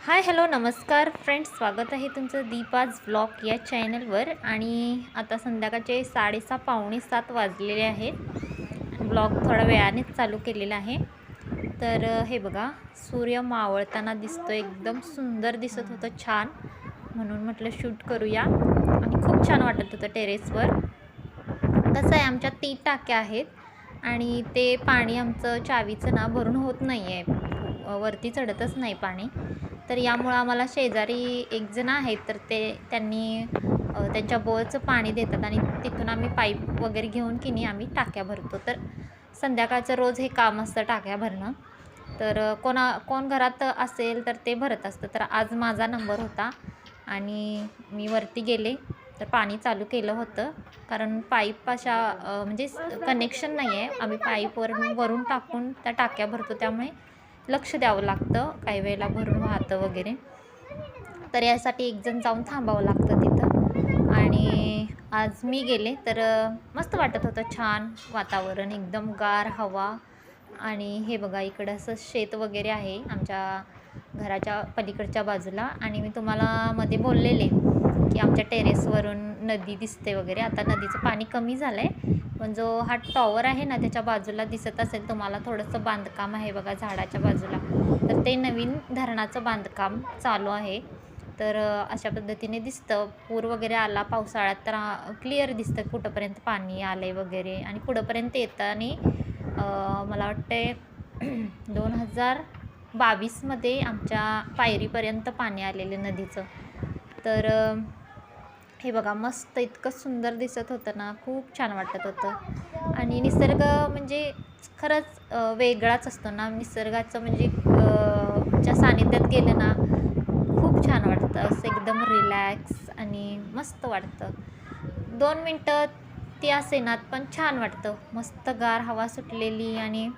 Hi hello नमस्कार friends, स्वागत आहे तुमचं दीपाज व्लॉग या चॅनलवर। आणि आता संध्याकाळचे 6:30 पावणे 7 वाजलेले आहेत। ब्लॉग थोडा वेळानेच चालू केलेला आहे। तर हे बघा, सूर्य मावळताना दिसतो, एकदम सुंदर दिसत होतं, छान, म्हणून म्हटलं शूट करूया। आणि खूप छान वाटत होतं टेरेसवर। कसं आहे, आमच्या 3 टाक्या आहेत आणि ते पाणी आमचं चावीचं ना भरून होत नाही आहे, वरती चढतच नाही पाणी। तर यामुळं आम्हाला शेजारी एक जण आहेत, तर त्यांनी त्यांच्या बोरचं पाणी देतात आणि तिथून आम्ही पाईप वगैरे घेऊन की नाही आम्ही टाक्या भरतो। तर संध्याकाळचं रोज हे काम असतं, टाक्या भरणं। तर कोण घरात असेल तर ते भरत असतं। तर आज माझा नंबर होता आणि मी वरती गेले, तर पाणी चालू केलं होतं, कारण पाईप अशा म्हणजे कनेक्शन नाही आहे, आम्ही वरून टाकून त्या टाक्या भरतो, त्यामुळे लक्ष द्यावं लागतं, काही वेळेला भरून वाहतं वगैरे। तर यासाठी एक जण जाऊन थांबावं लागतं तिथं। आणि आज मी गेले, तर मस्त वाटत होतं, छान वातावरण, एकदम गार हवा। आणि हे बघा, इकडं असं शेत वगैरे आहे आमच्या घराच्या पलीकडच्या बाजूला। आणि मी तुम्हाला मध्ये बोललेले की आमच्या टेरेसवरून नदी दिसते वगैरे। आता नदीचं पाणी कमी झालं आहे, पण जो हा टॉवर आहे ना, त्याच्या बाजूला दिसत असेल तुम्हाला, थोडंसं बांधकाम आहे बघा झाडाच्या बाजूला। तर ते नवीन धरणाचं बांधकाम चालू आहे। तर अशा पद्धतीने दिसतं, पूर वगैरे आला पावसाळ्यात तर क्लिअर दिसतं कुठंपर्यंत पाणी आलं आहे वगैरे। आणि पुढंपर्यंत येतं आणि मला वाटते 2022मध्ये आमच्या पायरीपर्यंत पाणी आलेलं नदीचं। तर हे बघा, मस्त इतकं सुंदर दिसत होतं ना, खूप छान वाटत होतं। आणि निसर्ग म्हणजे खरंच वेगळाच असतो ना, निसर्गाचं म्हणजे च्या सानिध्यात गेलं ना, खूप छान वाटतं, असं एकदम रिलॅक्स आणि मस्त वाटतं। 2 मिनटं ती असेनात पण छान वाटतं, मस्त गार हवा सुटलेली। आणि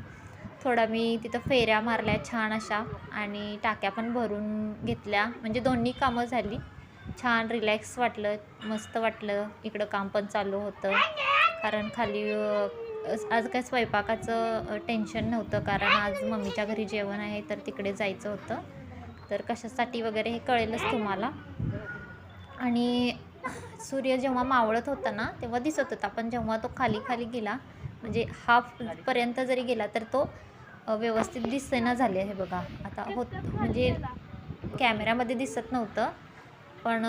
थोडा मी तिथं फेऱ्या मारल्या छान अशा, आणि टाक्या पण भरून घेतल्या, म्हणजे दोन्ही कामं झाली, छान रिलॅक्स वाटलं, मस्त वाटलं। इकडं काम पण चालू होतं, कारण खाली आज काय स्वयंपाकाचं टेन्शन नव्हतं, कारण आज मम्मीच्या घरी जेवण आहे, तर तिकडे जायचं होतं। तर कशासाठी वगैरे हे कळेलच तुम्हाला। आणि सूर्य जेव्हा मावळत होता ना, तेव्हा दिसत होता, पण जेव्हा तो खाली खाली गेला, म्हणजे हाफपर्यंत जरी गेला, तर तो व्यवस्थित दिसेना झाले आहे बघा। आता म्हणजे कॅमेऱ्यामध्ये दिसत नव्हतं, पण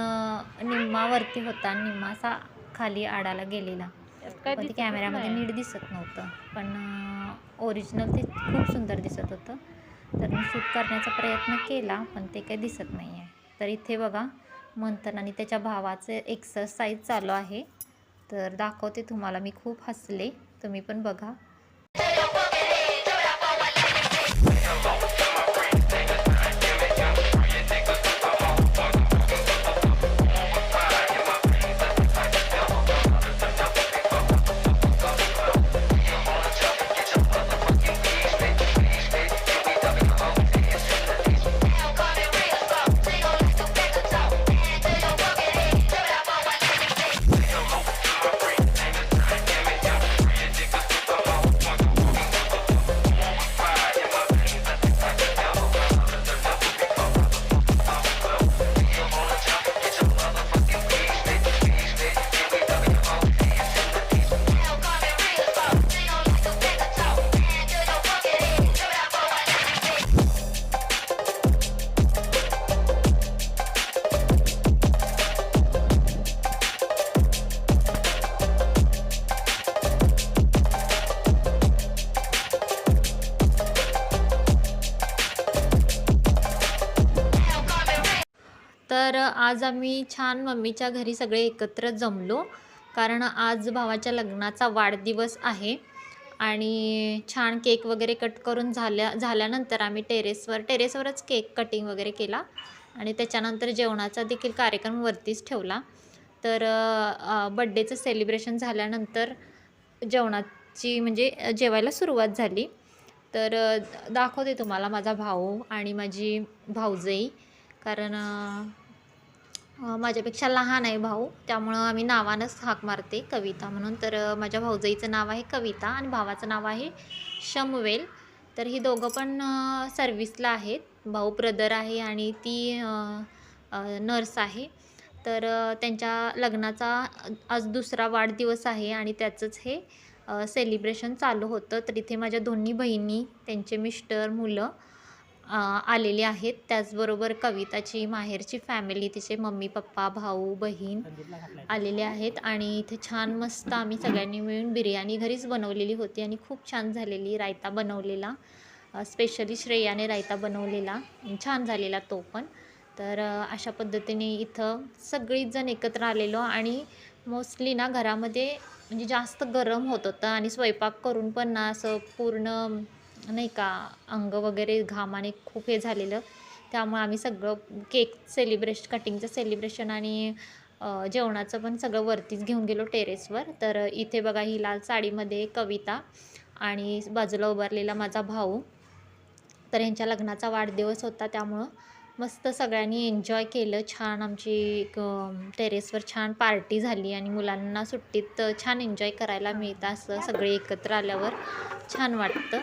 निम्मावरती होता, निम्मा असा खाली आडाला गेलेला, पण ते कॅमेऱ्यामध्ये नीट दिसत नव्हतं, पण ओरिजिनल ते खूप सुंदर दिसत होतं। तर मी शूट करण्याचा प्रयत्न केला, पण ते काही दिसत नाही आहे। तर इथे बघा, मंथन आणि त्याच्या भावाचे एक्सरसाइज चालू आहे, तर दाखवते तुम्हाला। मी खूप हसले, तुम्ही पण बघा। तर आज आम्ही छान मम्मीच्या घरी सगळे एकत्र जमलो, कारण आज भावाच्या लग्नाचा वाढदिवस आहे। आणि छान केक वगैरे कट करून झाल्यानंतर आम्ही टेरेसवरच केक कटिंग वगैरे केला, आणि त्याच्यानंतर जेवणाचा देखील कार्यक्रम वरतीच ठेवला। तर बड्डेचं सेलिब्रेशन झाल्यानंतर जेवणाची म्हणजे जेवायला सुरुवात झाली। तर दाखवते तुम्हाला माझा भाऊ आणि माझी भाऊजाई, कारण माझ्यापेक्षा लहान आहे भाऊ, त्यामुळं आम्ही नावानंच हाक मारते, कविता म्हणून। तर माझ्या भाऊजाईचं नाव आहे कविता आणि भावाचं नाव आहे शमवेल। तर ही दोघं पण सर्व्हिसला आहेत, भाऊ ब्रदर आहे आणि ती नर्स आहे. तर त्यांच्या लग्नाचा आज दुसरा वाढदिवस आहे आणि त्याचंच हे सेलिब्रेशन चालू होतं. तर इथे माझ्या दोन्ही बहिणी, त्यांचे मिस्टर, मुलं आलेले आहेत. त्याचबरोबर कविताची माहेरची फॅमिली, तिचे मम्मी पप्पा, भाऊ बहीण आलेले आहेत आणि इथे छान मस्त आम्ही सगळ्यांनी मिळून बिर्याणी घरीच बनवलेली होती आणि खूप छान झालेली. रायता बनवलेला, स्पेशली श्रेयाने रायता बनवलेला, छान झालेला तो पण. तर अशा पद्धतीने इथं सगळीच जण एकत्र आलेलो आणि मोस्टली ना घरामध्ये म्हणजे जास्त गरम होत होतं आणि स्वयंपाक करून पण ना असं पूर्ण नाही का अंग वगैरे घामाने खूप हे झालेलं. त्यामुळे आम्ही सगळं कटिंगचं सेलिब्रेशन आणि जेवणाचं पण सगळं वरतीच घेऊन गेलो टेरेसवर. तर इथे बघा ही लाल साडीमध्ये कविता आणि बाजूला उभारलेला माझा भाऊ. तर यांच्या लग्नाचा वाढदिवस होता त्यामुळं मस्त सगळ्यांनी एन्जॉय केलं. छान आमची टेरेसवर छान पार्टी झाली आणि मुलांना सुट्टीत छान एन्जॉय करायला मिळतं. असं सगळे एकत्र आल्यावर छान वाटतं.